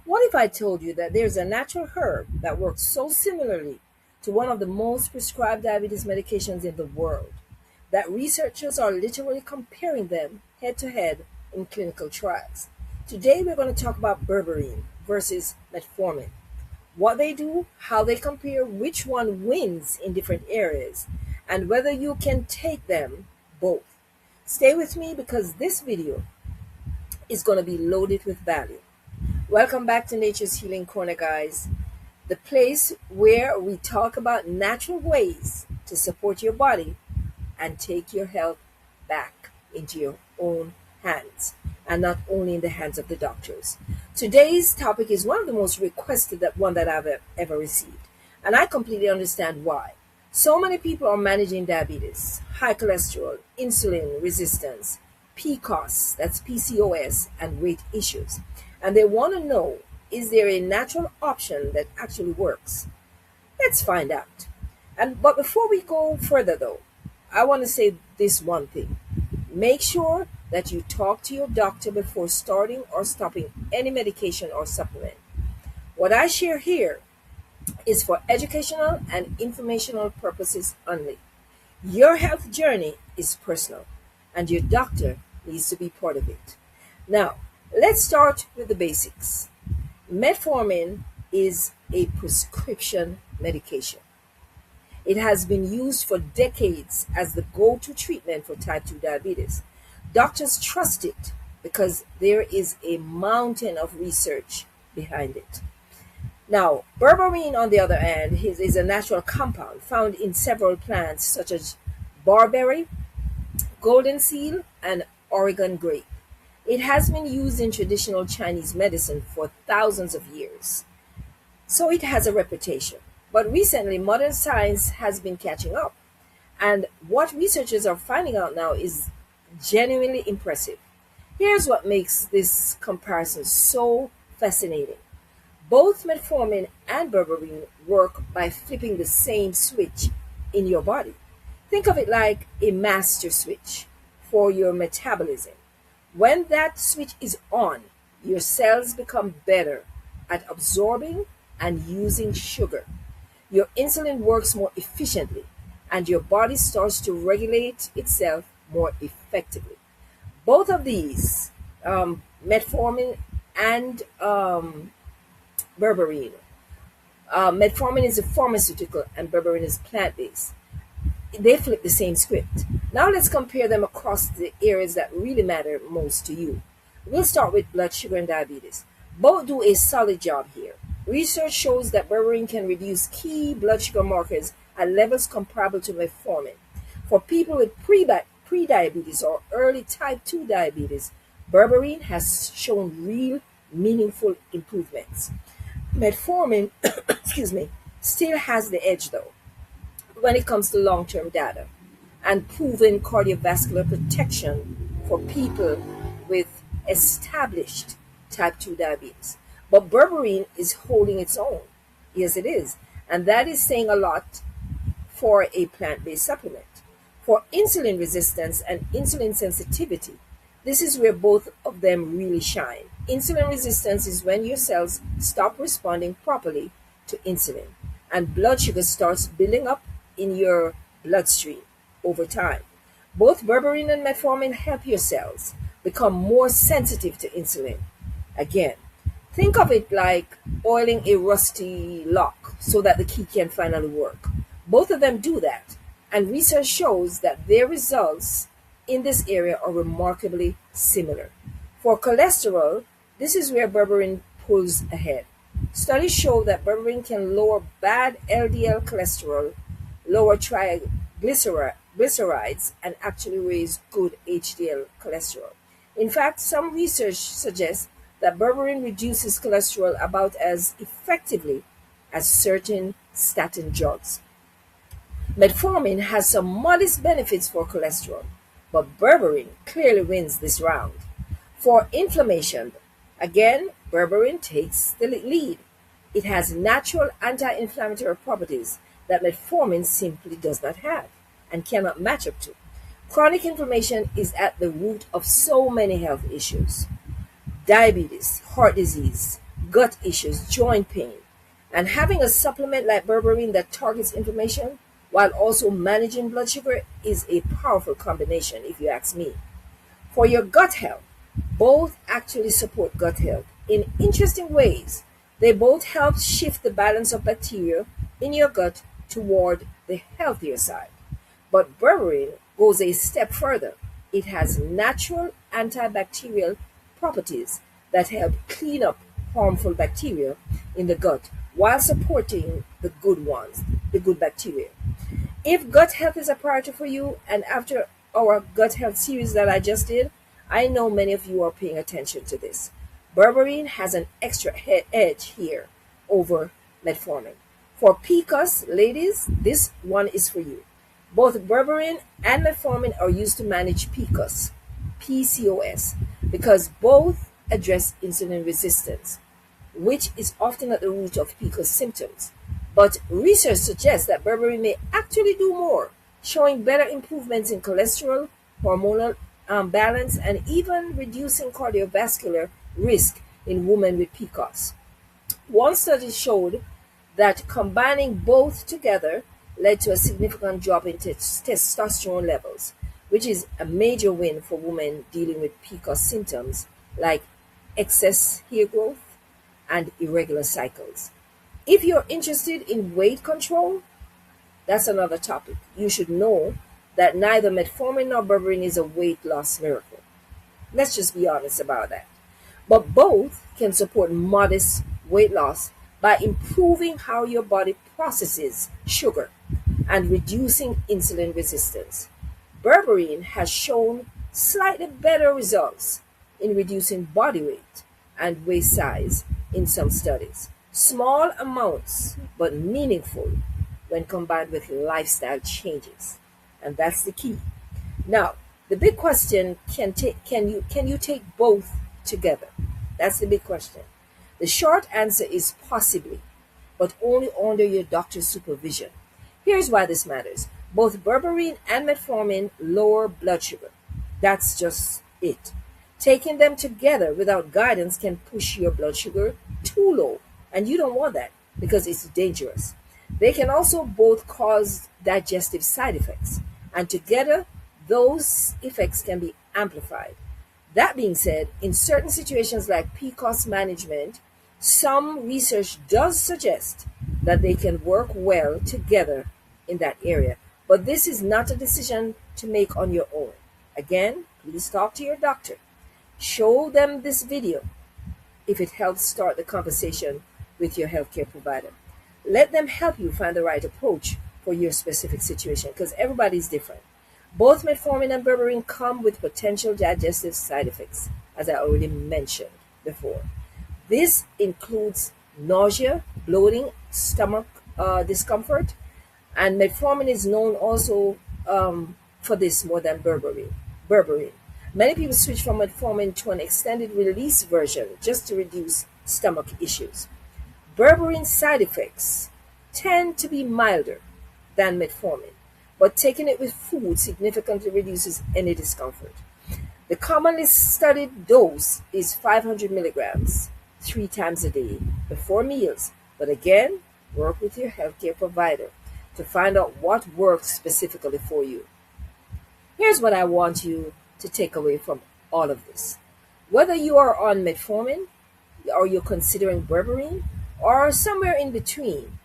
What if I told you that there's a natural herb that works so similarly to one of the most prescribed diabetes medications in the world that researchers are literally comparing them head to head in clinical trials? Today we're going to talk about berberine versus metformin, what they do, how they compare, which one wins in different areas, and whether you can take them both. Stay with me because this video is going to be loaded with value. Welcome back to Nature's Healing Corner, guys, the place where we talk about natural ways to support your body and take your health back into your own hands, and not only in the hands of the doctors. Today's topic is one of the most requested one that I've ever received, and I completely understand why. So many people are managing diabetes, high cholesterol, insulin resistance, PCOS, that's PCOS, and weight issues. And they want to know, is there a natural option that actually works? Let's find out. But before we go further though, I want to say this one thing. Make sure that you talk to your doctor before starting or stopping any medication or supplement. What I share here is for educational and informational purposes only. Your health journey is personal, and your doctor needs to be part of it. Now, let's start with the basics. Metformin is a prescription medication. It has been used for decades as the go-to treatment for type 2 diabetes. Doctors trust it because there is a mountain of research behind it. Now, berberine, on the other hand, is a natural compound found in several plants such as barberry, golden seal, and Oregon grape. It has been used in traditional Chinese medicine for thousands of years, so it has a reputation. But recently, modern science has been catching up, and what researchers are finding out now is genuinely impressive. Here's what makes this comparison so fascinating. Both metformin and berberine work by flipping the same switch in your body. Think of it like a master switch for your metabolism. When that switch is on, your cells become better at absorbing and using sugar. Your insulin works more efficiently, and your body starts to regulate itself more effectively. Both of these, metformin and berberine. Metformin is a pharmaceutical and berberine is plant-based. They flip the same script. Now let's compare them across the areas that really matter most to you. We'll start with blood sugar and diabetes. Both do a solid job here. Research shows that berberine can reduce key blood sugar markers at levels comparable to metformin. For people with pre-diabetes or early type 2 diabetes, berberine has shown real meaningful improvements. Metformin still has the edge though when it comes to long-term data and proven cardiovascular protection for people with established type 2 diabetes. But berberine is holding its own. Yes, it is. And that is saying a lot for a plant-based supplement. For insulin resistance and insulin sensitivity, this is where both of them really shine. Insulin resistance is when your cells stop responding properly to insulin, and blood sugar starts building up in your bloodstream over time. Both berberine and metformin help your cells become more sensitive to insulin. Again, think of it like oiling a rusty lock so that the key can finally work. Both of them do that, and research shows that their results in this area are remarkably similar. For cholesterol, this is where berberine pulls ahead. Studies show that berberine can lower bad LDL cholesterol, lower triglycerides, and actually raise good HDL cholesterol. In fact, some research suggests that berberine reduces cholesterol about as effectively as certain statin drugs. Metformin has some modest benefits for cholesterol, but berberine clearly wins this round. For inflammation, again, berberine takes the lead. It has natural anti-inflammatory properties that metformin simply does not have and cannot match up to. Chronic inflammation is at the root of so many health issues. Diabetes, heart disease, gut issues, joint pain. And having a supplement like berberine that targets inflammation while also managing blood sugar is a powerful combination, if you ask me. For your gut health, both actually support gut health in interesting ways. They both help shift the balance of bacteria in your gut toward the healthier side. But berberine goes a step further. It has natural antibacterial properties that help clean up harmful bacteria in the gut while supporting the good ones, the good bacteria. If gut health is a priority for you, and after our gut health series that I just did, I know many of you are paying attention to this. Berberine has an extra edge here over metformin. For PCOS, ladies, this one is for you. Both berberine and metformin are used to manage PCOS, because both address insulin resistance, which is often at the root of PCOS symptoms. But research suggests that berberine may actually do more, showing better improvements in cholesterol, hormonal balance, and even reducing cardiovascular risk in women with PCOS. One study showed that combining both together led to a significant drop in testosterone levels, which is a major win for women dealing with PCOS symptoms like excess hair growth and irregular cycles. If you're interested in weight control, that's another topic. You should know that neither metformin nor berberine is a weight loss miracle. Let's just be honest about that. But both can support modest weight loss by improving how your body processes sugar and reducing insulin resistance. Berberine has shown slightly better results in reducing body weight and waist size in some studies. Small amounts, but meaningful when combined with lifestyle changes. And that's the key. Now, the big question, can you take both together? That's the big question. The short answer is possibly, but only under your doctor's supervision. Here's why this matters. Both berberine and metformin lower blood sugar. That's just it. Taking them together without guidance can push your blood sugar too low, and you don't want that because it's dangerous. They can also both cause digestive side effects, and together those effects can be amplified. That being said, in certain situations like PCOS management, some research does suggest that they can work well together in that area. But this is not a decision to make on your own. Again, please talk to your doctor. Show them this video if it helps start the conversation with your healthcare provider. Let them help you find the right approach for your specific situation, because everybody's different. Both metformin and berberine come with potential digestive side effects, as I already mentioned before. This includes nausea, bloating, stomach discomfort, and metformin is known also for this more than berberine. Many people switch from metformin to an extended release version just to reduce stomach issues. Berberine side effects tend to be milder than metformin, but taking it with food significantly reduces any discomfort. The commonly studied dose is 500 milligrams 3 times a day before meals, but again, work with your healthcare provider to find out what works specifically for you. Here's what I want you to take away from all of this. Whether you are on metformin or you're considering berberine or somewhere in between,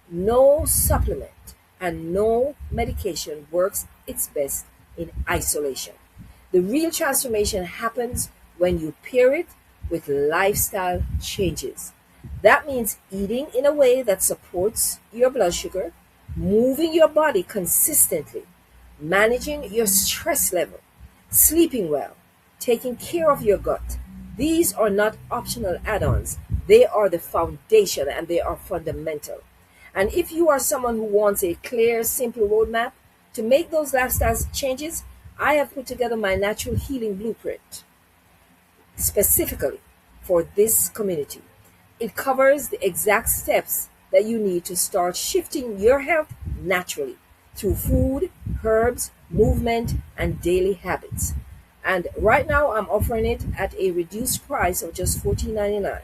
no supplement and no medication works its best in isolation. The real transformation happens when you pair it with lifestyle changes. That means eating in a way that supports your blood sugar, moving your body consistently, managing your stress level, sleeping well, taking care of your gut. These are not optional add-ons. They are the foundation and they are fundamental. And if you are someone who wants a clear, simple roadmap to make those lifestyle changes, I have put together my natural healing blueprint specifically for this community. It covers the exact steps that you need to start shifting your health naturally through food, herbs, movement, and daily habits. And right now I'm offering it at a reduced price of just $14.99.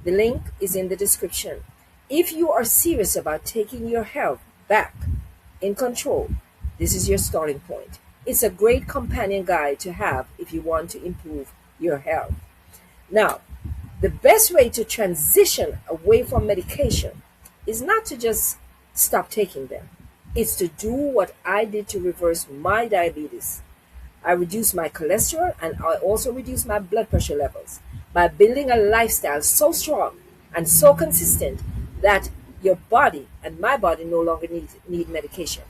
The link is in the description. If you are serious about taking your health back in control, this is your starting point. It's a great companion guide to have if you want to improve your health. Now, the best way to transition away from medication is not to just stop taking them. It's to do what I did to reverse my diabetes. I reduced my cholesterol and I also reduced my blood pressure levels by building a lifestyle so strong and so consistent that your body and my body no longer need medication.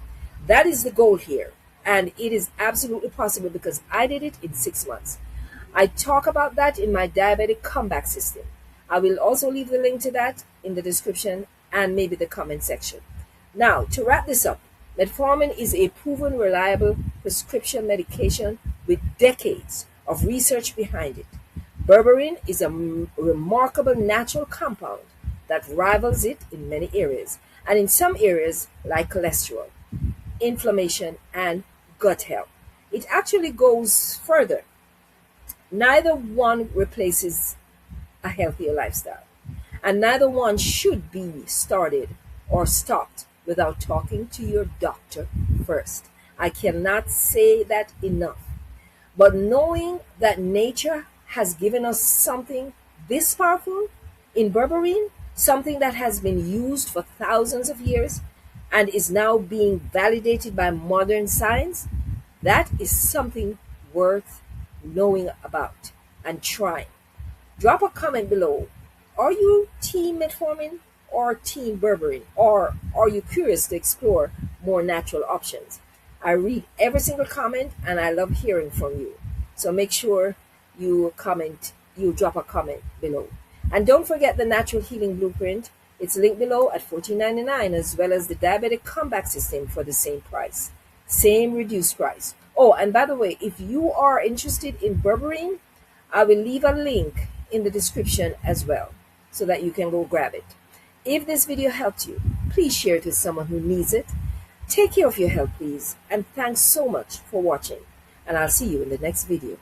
That is the goal here. And it is absolutely possible because I did it in 6 months. I talk about that in my diabetic comeback system. I will also leave the link to that in the description and maybe the comment section. Now, to wrap this up, metformin is a proven, reliable prescription medication with decades of research behind it. Berberine is a remarkable natural compound that rivals it in many areas, and in some areas like cholesterol, inflammation, and gut health. It actually goes further. Neither one replaces a healthier lifestyle, and neither one should be started or stopped without talking to your doctor first. I cannot say that enough. But knowing that nature has given us something this powerful in berberine, something that has been used for thousands of years and is now being validated by modern science, that is something worth knowing about and trying. Drop a comment below. Are you team metformin or team berberine? Or are you curious to explore more natural options? I read every single comment and I love hearing from you. So make sure you drop a comment below. And don't forget the Natural Healing Blueprint. It's linked below at $14.99, as well as the Diabetic Comeback System for the same price. Same reduced price. Oh, and by the way, if you are interested in berberine, I will leave a link in the description as well so that you can go grab it. If this video helped you, please share it with someone who needs it. Take care of your health, please, and thanks so much for watching. And I'll see you in the next video.